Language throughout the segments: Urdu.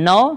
9,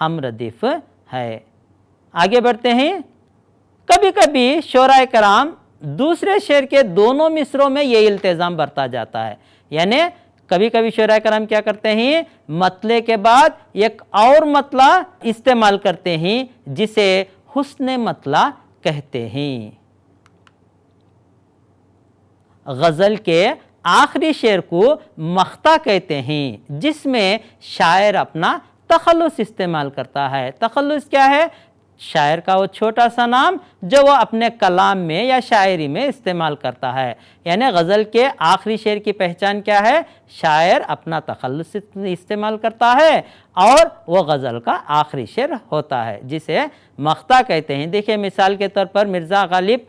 ہم ردیف ہے۔ آگے بڑھتے ہیں۔ کبھی کبھی شعراء کرام دوسرے شعر کے دونوں مصروں میں یہ التزام برتا جاتا ہے، یعنی کبھی کبھی شعراء کرام کیا کرتے ہیں، مطلع کے بعد ایک اور مطلع استعمال کرتے ہیں جسے حسن مطلع کہتے ہیں۔ غزل کے آخری شعر کو مقطع کہتے ہیں، جس میں شاعر اپنا تخلص استعمال کرتا ہے۔ تخلص کیا ہے؟ شاعر کا وہ چھوٹا سا نام جو وہ اپنے کلام میں یا شاعری میں استعمال کرتا ہے۔ یعنی غزل کے آخری شعر کی پہچان کیا ہے؟ شاعر اپنا تخلص استعمال کرتا ہے اور وہ غزل کا آخری شعر ہوتا ہے، جسے مقطع کہتے ہیں۔ دیکھیں مثال کے طور پر مرزا غالب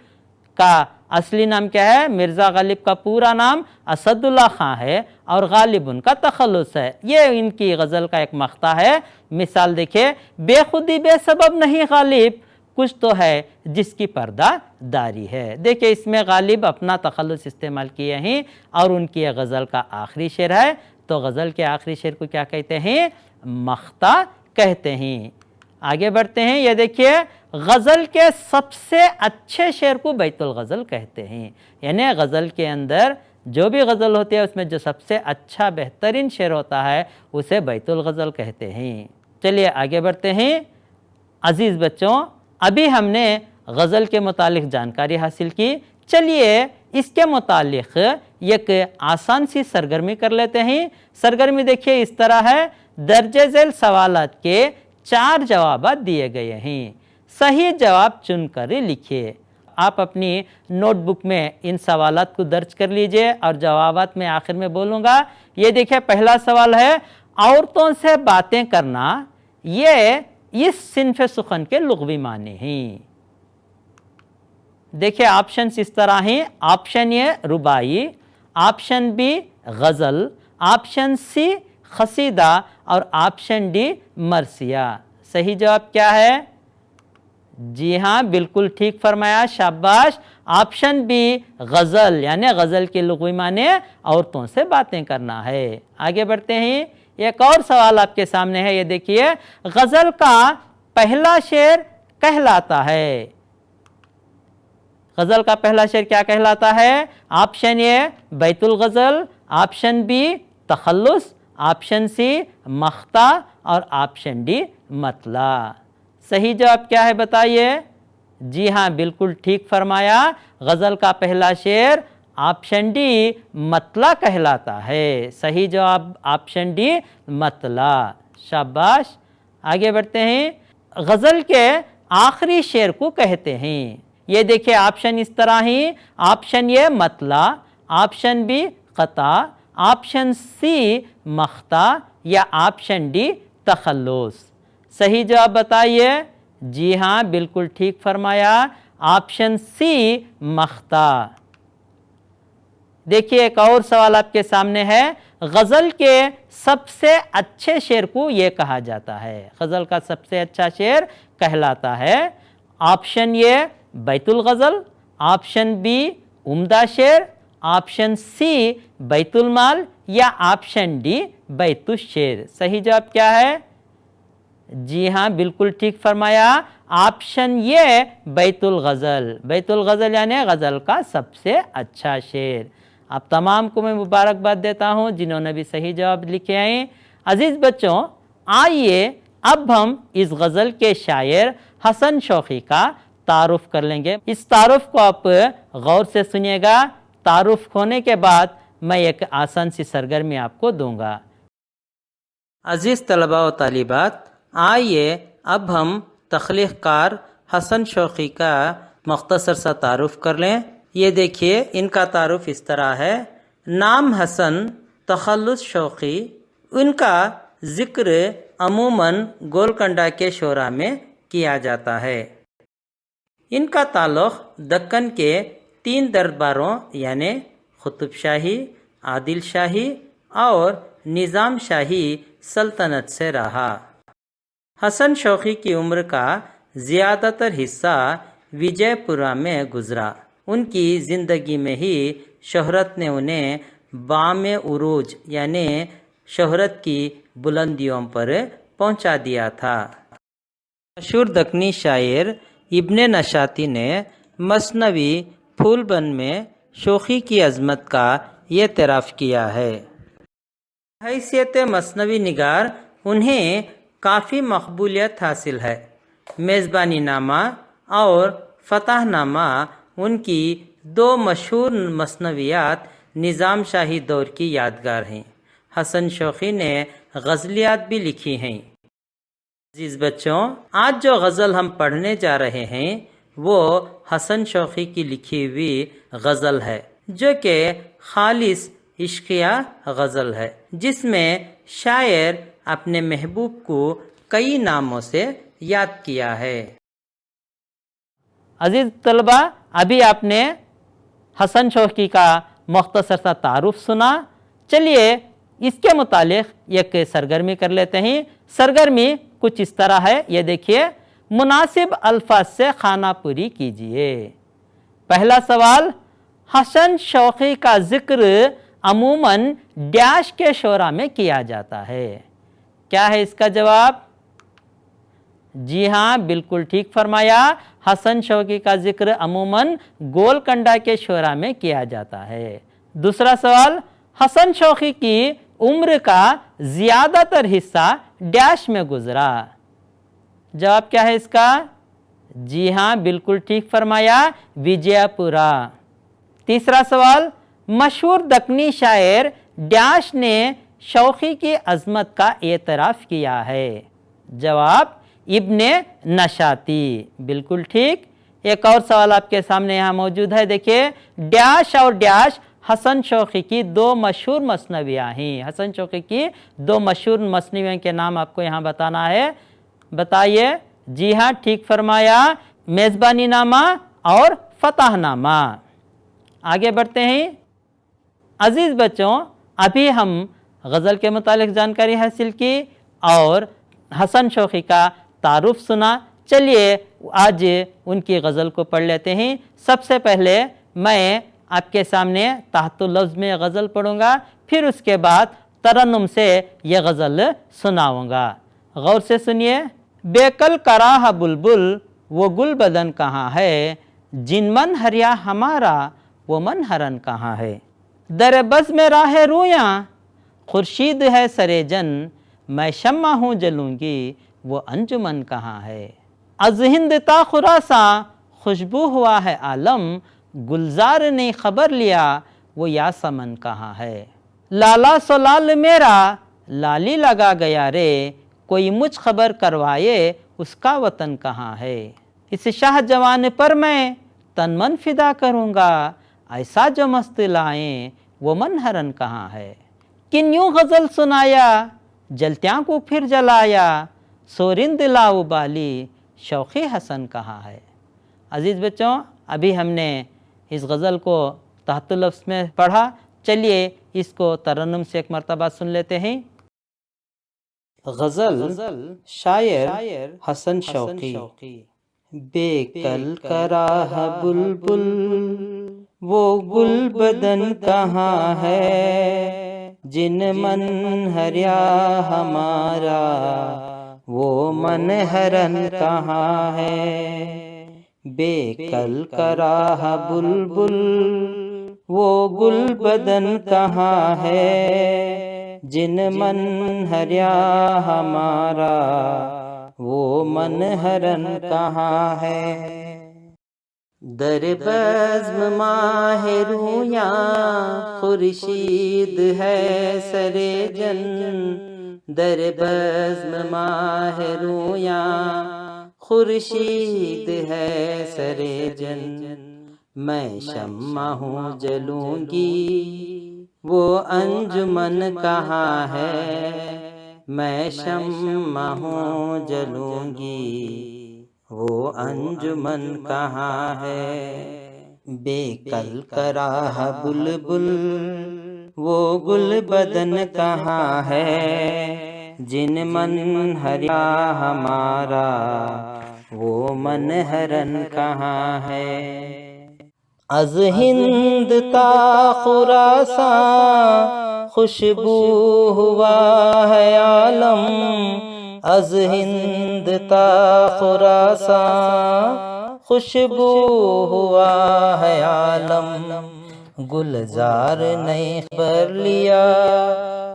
کا اصلی نام کیا ہے؟ مرزا غالب کا پورا نام اسد اللہ خان ہے اور غالب ان کا تخلص ہے۔ یہ ان کی غزل کا ایک مقطع ہے۔ مثال دیکھیں، بے خودی بے سبب نہیں غالب، کچھ تو ہے جس کی پردہ داری ہے۔ دیکھیں اس میں غالب اپنا تخلص استعمال کیے ہیں اور ان کی یہ غزل کا آخری شعر ہے، تو غزل کے آخری شعر کو کیا کہتے ہیں؟ مقطع کہتے ہیں۔ آگے بڑھتے ہیں۔ یہ دیکھیے، غزل کے سب سے اچھے شعر کو بیت الغزل کہتے ہیں، یعنی غزل کے اندر جو بھی غزل ہوتی ہے اس میں جو سب سے اچھا بہترین شعر ہوتا ہے اسے بیت الغزل کہتے ہیں۔ چلیے آگے بڑھتے ہیں۔ عزیز بچوں، ابھی ہم نے غزل کے متعلق جانکاری حاصل کی، چلیے اس کے متعلق ایک آسان سی سرگرمی کر لیتے ہیں۔ سرگرمی دیکھیے اس طرح ہے، درج ذیل سوالات کے 4 جوابات دیے گئے ہیں، صحیح جواب چن کر لکھیے۔ آپ اپنی نوٹ بک میں ان سوالات کو درج کر لیجئے اور جوابات میں آخر میں بولوں گا۔ یہ دیکھیں پہلا سوال ہے، عورتوں سے باتیں کرنا یہ اس صنف سخن کے لغوی معنی ہیں۔ دیکھیں آپشنز اس طرح ہیں، آپشن اے رباعی، آپشن بی غزل، آپشن سی قصیدہ اور آپشن ڈی مرثیہ۔ صحیح جواب کیا ہے؟ جی ہاں بالکل ٹھیک فرمایا، شاباش۔ آپشن بی غزل، یعنی غزل کے لغوی معنی عورتوں سے باتیں کرنا ہے۔ آگے بڑھتے ہیں۔ ایک اور سوال آپ کے سامنے ہے، یہ دیکھیے، غزل کا پہلا شعر کہلاتا ہے۔ غزل کا پہلا شعر کیا کہلاتا ہے؟ آپشن اے بیت الغزل، آپشن بی تخلص، آپشن سی مقطع اور آپشن ڈی مطلع۔ صحیح جواب کیا ہے بتائیے؟ جی ہاں بالکل ٹھیک فرمایا، غزل کا پہلا شعر آپشن ڈی مطلع کہلاتا ہے۔ صحیح جواب آپشن ڈی مطلع، شاباش۔ آگے بڑھتے ہیں۔ غزل کے آخری شعر کو کہتے ہیں۔ یہ دیکھیں آپشن اس طرح ہیں، آپشن اے مطلع، آپشن بی قطع، آپشن سی مقطع یا آپشن ڈی تخلص۔ صحیح جواب بتائیے؟ جی ہاں بالکل ٹھیک فرمایا، آپشن سی مقطع۔ دیکھیے ایک اور سوال آپ کے سامنے ہے، غزل کے سب سے اچھے شعر کو یہ کہا جاتا ہے۔ غزل کا سب سے اچھا شعر کہلاتا ہے آپشن اے بیت الغزل، آپشن بی عمدہ شعر، آپشن سی بیت المال یا آپشن ڈی بیت الشعر۔ صحیح جواب کیا ہے؟ جی ہاں بالکل ٹھیک فرمایا، آپشن یہ بیت الغزل۔ بیت الغزل یعنی غزل کا سب سے اچھا شعر۔ آپ تمام کو میں مبارکباد دیتا ہوں جنہوں نے بھی صحیح جواب لکھے ہیں۔ عزیز بچوں، آئیے اب ہم اس غزل کے شاعر حسن شوقی کا تعارف کر لیں گے۔ اس تعارف کو آپ غور سے سنیے گا۔ تعارف ہونے کے بعد میں ایک آسان سی سرگرمی آپ کو دوں گا۔ عزیز طلباء و طالبات، آئیے اب ہم تخلیق کار حسن شوقی کا مختصر سا تعارف کر لیں۔ یہ دیکھیے ان کا تعارف اس طرح ہے، نام حسن، تخلص شوقی۔ ان کا ذکر عموماً گولکنڈہ کے شعراء میں کیا جاتا ہے۔ ان کا تعلق دکن کے 3 درباروں یعنی قطب شاہی، عادل شاہی اور نظام شاہی سلطنت سے رہا۔ حسن شوقی کی عمر کا زیادہ تر حصہ وجے پورہ میں گزرا۔ ان کی زندگی میں ہی شہرت نے انہیں بام عروج یعنی شہرت کی بلندیوں پر پہنچا دیا تھا۔ مشہور دکنی شاعر ابن نشاطی نے مثنوی پھول بن میں شوخی کی عظمت کا اعتراف کیا ہے۔ حیثیت مثنوی نگار انہیں کافی مقبولیت حاصل ہے۔ میزبانی نامہ اور فتح نامہ ان کی دو مشہور مثنویات نظام شاہی دور کی یادگار ہیں۔ حسن شوقی نے غزلیات بھی لکھی ہیں۔ عزیز بچوں، آج جو غزل ہم پڑھنے جا رہے ہیں وہ حسن شوقی کی لکھی ہوئی غزل ہے، جو کہ خالص عشقیہ غزل ہے، جس میں شاعر اپنے محبوب کو کئی ناموں سے یاد کیا ہے۔ عزیز طلبہ، ابھی آپ نے حسن شوقی کا مختصر سا تعارف سنا۔ چلیے اس کے متعلق ایک سرگرمی کر لیتے ہیں۔ سرگرمی کچھ اس طرح ہے، یہ دیکھیے، مناسب الفاظ سے خانہ پوری کیجئے۔ پہلا سوال، حسن شوقی کا ذکر عموماً ڈیش کے شعرا میں کیا جاتا ہے۔ کیا ہے اس کا جواب؟ جی ہاں، بالکل ٹھیک فرمایا، حسن شوقی کا ذکر عموماً گولکنڈہ کے شعرا میں کیا جاتا ہے۔ دوسرا سوال، حسن شوقی کی عمر کا زیادہ تر حصہ ڈیش میں گزرا۔ جواب کیا ہے اس کا؟ جی ہاں، بالکل ٹھیک فرمایا، وجے پورہ۔ تیسرا سوال، مشہور دکنی شاعر ڈیش نے شوقی کی عظمت کا اعتراف کیا ہے۔ جواب ابن نشاطی، بالکل ٹھیک۔ ایک اور سوال آپ کے سامنے یہاں موجود ہے، دیکھیے، ڈیش اور ڈیش حسن شوقی کی دو مشہور مثنویاں ہیں۔ حسن شوقی کی دو مشہور مثنویوں کے نام آپ کو یہاں بتانا ہے، بتائیے۔ جی ہاں، ٹھیک فرمایا، میزبانی نامہ اور فتح نامہ۔ آگے بڑھتے ہیں۔ عزیز بچوں، ابھی ہم غزل کے متعلق جانکاری حاصل کی اور حسن شوقی کا تعارف سنا۔ چلیے آج ان کی غزل کو پڑھ لیتے ہیں۔ سب سے پہلے میں آپ کے سامنے تحت لفظ میں غزل پڑھوں گا، پھر اس کے بعد ترنم سے یہ غزل سناؤں گا۔ غور سے سنیے۔ بے کل کراہ بلبل وہ گل بدن کہاں ہے، جن من ہریا ہمارا وہ من ہرن کہاں ہے۔ در بز میں راہ رویاں خورشید ہے سرے جن، میں شمع ہوں جلوں گی وہ انجمن کہاں ہے۔ از ہند تا خراساں خوشبو ہوا ہے عالم، گلزار نے خبر لیا وہ یاسمن کہاں ہے۔ لالا سو لال میرا لالی لگا گیا رے، کوئی مجھ خبر کروائے اس کا وطن کہاں ہے۔ اس شاہ جوان پر میں تن من فدا کروں گا، ایسا جو مست لائیں وہ من ہرن کہاں ہے۔ کن یوں غزل سنایا جلتیاں کو پھر جلایا، سورند لاؤ بالی شوقی حسن کہاں ہے۔ عزیز بچوں، ابھی ہم نے اس غزل کو تحت لفظ میں پڑھا، چلیے اس کو ترنم سے ایک مرتبہ سن لیتے ہیں۔ غزل شاعر حسن شوقی۔ بے کل کراہ بلبل وہ گل بدن کہاں ہے، جن من ہریا ہمارا وہ من ہرن کہاں ہے۔ بے کل کراہ بلبل وہ گل بدن کہاں ہے، جن من ہریا ہمارا وہ من ہرن کہاں ہے۔ در بزم ماہ رویاں خورشید ہے سرے جن، در بزم ماہ رویاں خورشید ہے سرے جن، میں شمع ہوں جلوں گی وہ انجمن کہاں ہے، میں شمع ہوں جلوں گی وہ انجمن کہاں ہے۔ بے کل کراہ بلبل وہ گل بدن کہاں ہے، جن من ہریا ہمارا وہ من ہرن کہاں ہے۔ از ہند تا خراساں خوشبو ہوا ہے عالم، از ہند تا خراساں خوشبو ہوا ہے عالم، گلزار نے خبر لیا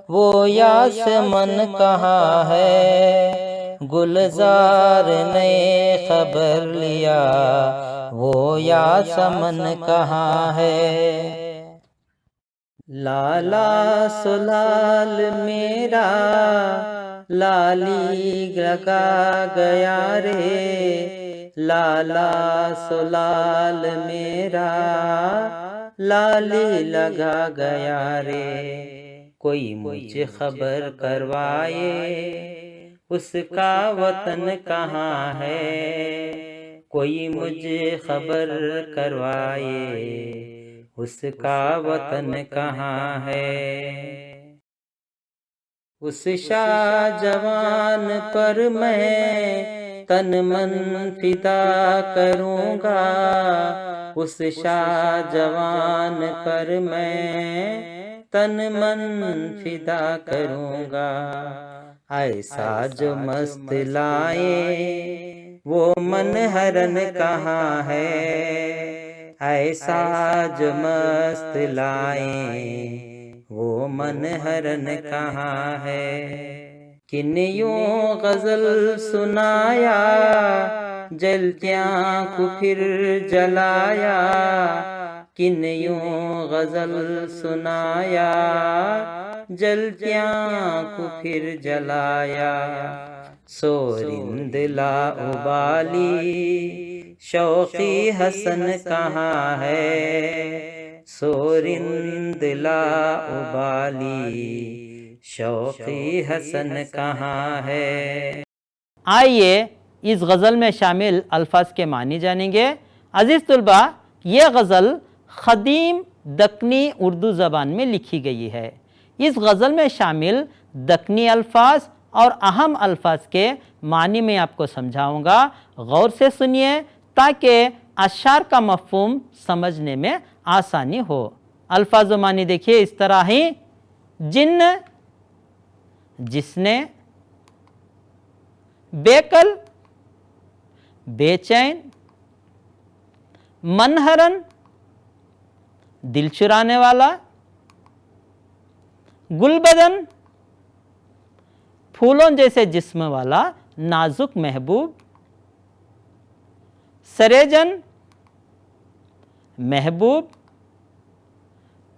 وہ یاسمن کہاں ہے، گلزار نے خبر لیا وہ یاسمن کہاں ہے۔ لالا سلال میرا لالی لگا گیا رے، لالا سلال میرا لالی لگا گیا رے، کوئی مجھے خبر کروائے اس کا وطن کہاں ہے، کوئی مجھے خبر کروائے اس کا وطن کہاں ہے۔ اس شاہ جوان پر میں تن من فدا کروں گا، اس شاہ جوان پر میں تن من فدا کروں گا، ایسا جو مست لائے وہ منہرن کہاں ہے، ایسا جو مست لائے وہ منہرن کہاں ہے۔ کن یوں غزل سنایا جلتیاں کو پھر جلایا، کن یوں غزل سنایا جلتیاں کو پھر جلایا، سورند لا ابالی شوقی حسن کہاں ہے، سورند لا ابالی شوقی حسن کہاں ہے۔ آئیے اس غزل میں شامل الفاظ کے معنی جانیں گے۔ عزیز طلبہ، یہ غزل قدیم دکنی اردو زبان میں لکھی گئی ہے۔ اس غزل میں شامل دکنی الفاظ اور اہم الفاظ کے معنی میں آپ کو سمجھاؤں گا، غور سے سنیے تاکہ اشعار کا مفہوم سمجھنے میں آسانی ہو۔ الفاظ و معنی دیکھیے اس طرح ہی: جن، جس نے، بے کل، بے چین، منہرن، دل چرانے والا، گل بدن، پھولوں جیسے جسم والا نازک محبوب، سریجن، محبوب،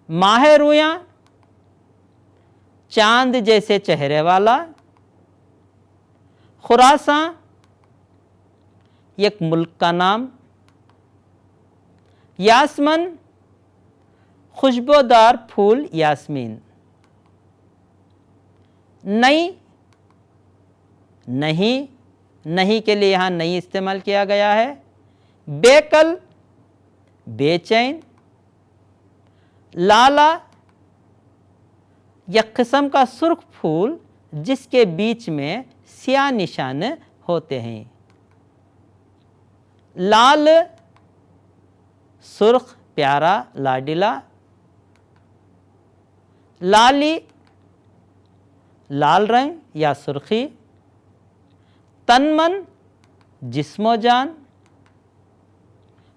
ماہ رویاں، چاند جیسے چہرے والا، خراساں، ایک ملک کا نام، یاسمن، خوشبودار پھول یاسمین، نئی، نہیں، نہیں کے لیے یہاں نہیں استعمال کیا گیا ہے، بے کل، بے چین، لالا، یک قسم کا سرخ پھول جس کے بیچ میں سیاہ نشان ہوتے ہیں، لال، سرخ، پیارا، لاڈلا، لالی، لال رنگ یا سرخی، تن من، جسم و جان،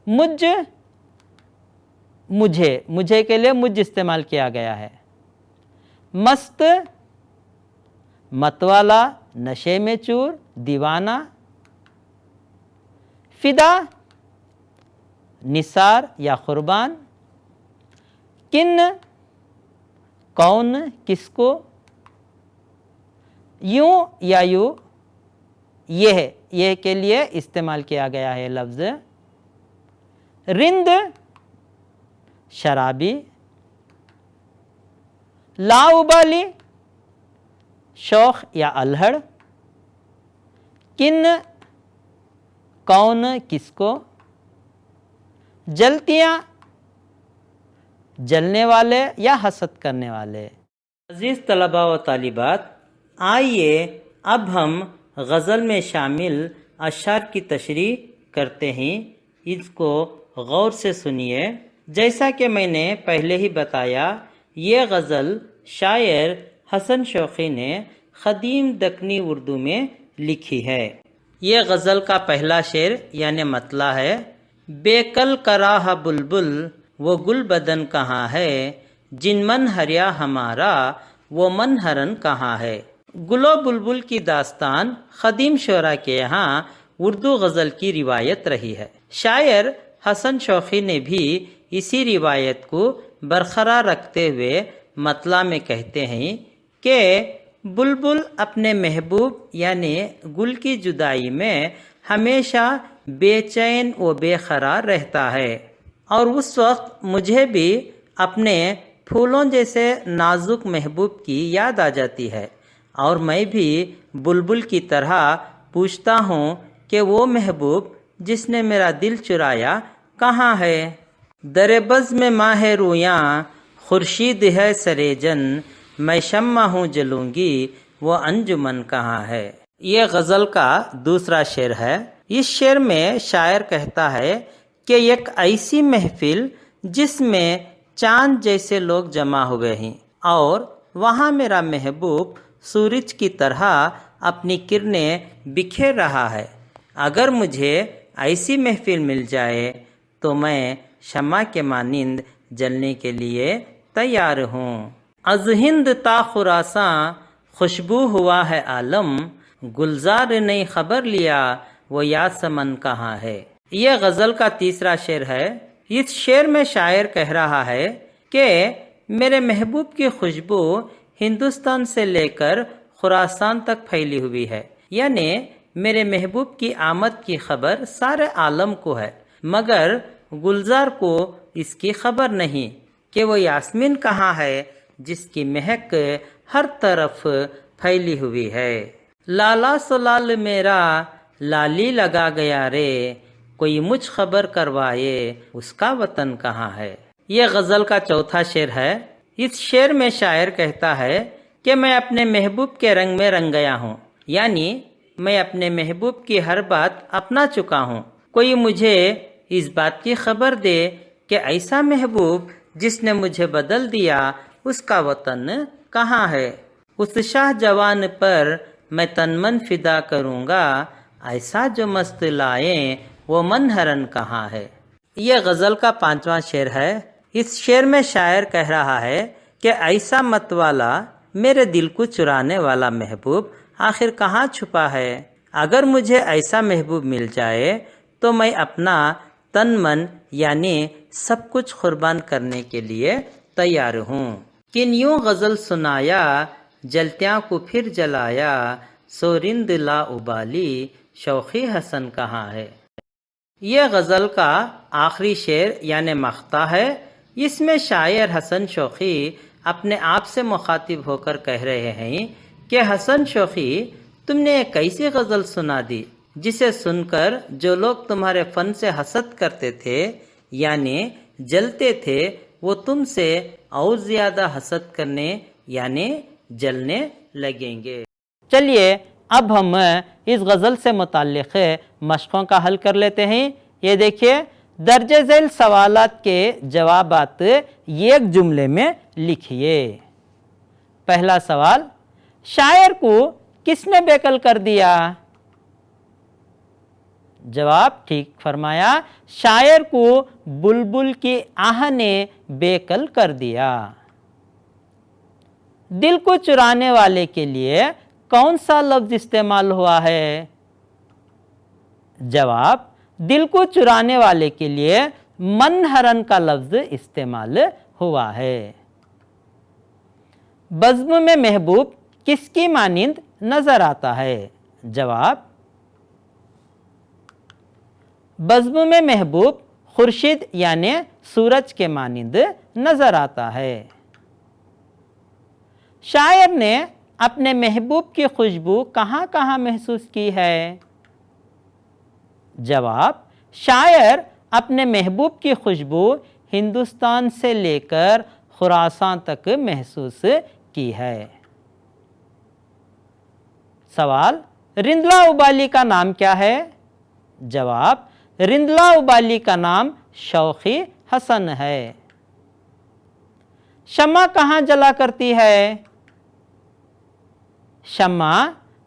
مجھ، مجھے، مجھے کے لیے مجھ استعمال کیا گیا ہے، مست، متوالا، نشے میں چور، دیوانہ، فدا، نثار یا قربان، کن، کون، کس کو، یوں یا یوں، یہ کے لیے استعمال کیا گیا ہے لفظ، رند، شرابی، لاؤبالی، شوق یا الہڑ، کن، کون، کس کو، جلتیاں، جلنے والے یا حسد کرنے والے۔ عزیز طلباء و طالبات، آئیے اب ہم غزل میں شامل اشعار کی تشریح کرتے ہیں، اس کو غور سے سنیے۔ جیسا کہ میں نے پہلے ہی بتایا، یہ غزل شاعر حسن شوقی نے قدیم دکنی اردو میں لکھی ہے۔ یہ غزل کا پہلا شعر یعنی مطلع ہے، بے کل کراہ بلبل وہ گل بدن کہاں ہے، جن من ہریا ہمارا وہ من ہرن کہاں ہے۔ گل و بلبل کی داستان قدیم شعراء کے یہاں اردو غزل کی روایت رہی ہے۔ شاعر حسن شوقی نے بھی اسی روایت کو برقرار رکھتے ہوئے مطلع میں کہتے ہیں کہ بلبل اپنے محبوب یعنی گل کی جدائی میں ہمیشہ بے چین و بے قرار رہتا ہے، اور اس وقت مجھے بھی اپنے پھولوں جیسے نازک محبوب کی یاد آ جاتی ہے، اور میں بھی بلبل کی طرح پوچھتا ہوں کہ وہ محبوب جس نے میرا دل چرایا کہاں ہے۔ در بزم ماہ رویاں خورشید ہے سریجن، میں شمع ہوں جلوں گی وہ انجمن کہاں ہے۔ یہ غزل کا دوسرا شعر ہے۔ اس شعر میں شاعر کہتا ہے کہ ایک ایسی محفل جس میں چاند جیسے لوگ جمع ہوئے ہیں، اور وہاں میرا محبوب سورج کی طرح اپنی کرنیں بکھیر رہا ہے۔ اگر مجھے ایسی محفل مل جائے تو میں شمع کے مانند جلنے کے لیے تیار ہوں۔ از ہند تا خراساں خوشبو ہوا ہے عالم، گلزار نے خبر لیا وہ یاسمن کہاں ہے۔ یہ غزل کا تیسرا شعر ہے۔ اس شعر میں شاعر کہہ رہا ہے کہ میرے محبوب کی خوشبو ہندوستان سے لے کر خراسان تک پھیلی ہوئی ہے، یعنی میرے محبوب کی آمد کی خبر سارے عالم کو ہے، مگر گلزار کو اس کی خبر نہیں کہ وہ یاسمین کہاں ہے جس کی مہک ہر طرف پھیلی ہوئی ہے۔ لالا سلال میرا لالی لگا گیا رے، کوئی مجھ خبر کروائے اس کا وطن کہاں ہے۔ یہ غزل کا چوتھا شعر ہے۔ اس شعر میں شاعر کہتا ہے کہ میں اپنے محبوب کے رنگ میں رنگ گیا ہوں، یعنی میں اپنے محبوب کی ہر بات اپنا چکا ہوں۔ کوئی مجھے اس بات کی خبر دے کہ ایسا محبوب جس نے مجھے بدل دیا اس کا وطن کہاں ہے۔ اس شاہ جوان پر میں تن من فدا کروں گا، ایسا جو مست لائیں وہ من ہرن کہاں ہے۔ یہ غزل کا پانچواں شعر ہے۔ اس شعر میں شاعر کہہ رہا ہے کہ ایسا مت والا میرے دل کو چرانے والا محبوب آخر کہاں چھپا ہے۔ اگر مجھے ایسا محبوب مل جائے تو میں اپنا تن من یعنی سب کچھ قربان کرنے کے لیے تیار ہوں۔ کن یوں غزل سنایا جلتیاں کو پھر جلایا، سورند لا ابالی شوقی حسن کہاں ہے۔ یہ غزل کا آخری شعر یعنی مقطع ہے۔ اس میں شاعر حسن شوقی اپنے آپ سے مخاطب ہو کر کہہ رہے ہیں کہ حسن شوقی تم نے ایک ایسی غزل سنا دی جسے سن کر جو لوگ تمہارے فن سے حسد کرتے تھے یعنی جلتے تھے، وہ تم سے اور زیادہ حسد کرنے یعنی جلنے لگیں گے۔ چلیے اب ہم اس غزل سے متعلق مشقوں کا حل کر لیتے ہیں۔ یہ دیکھیے، درج ذیل سوالات کے جوابات ایک جملے میں لکھیے۔ پہلا سوال، شاعر کو کس نے بے قل کر دیا؟ جواب ٹھیک فرمایا، شاعر کو بلبل کی آہ نے بے قل کر دیا۔ دل کو چرانے والے کے لیے کون سا لفظ استعمال ہوا ہے؟ جواب، دل کو چرانے والے کے لیے من ہرن کا لفظ استعمال ہوا ہے۔ بزم میں محبوب کس کی مانند نظر آتا ہے؟ جواب، بزم میں محبوب خورشید یعنی سورج کے مانند نظر آتا ہے۔ شاعر نے اپنے محبوب کی خوشبو کہاں کہاں محسوس کی ہے؟ جواب، شاعر اپنے محبوب کی خوشبو ہندوستان سے لے کر خراسان تک محسوس کی ہے۔ سوال، رندلا ابالی کا نام کیا ہے؟ جواب، رندلا ابالی کا نام شوقی حسن ہے۔ شمع کہاں جلا کرتی ہے؟ شمع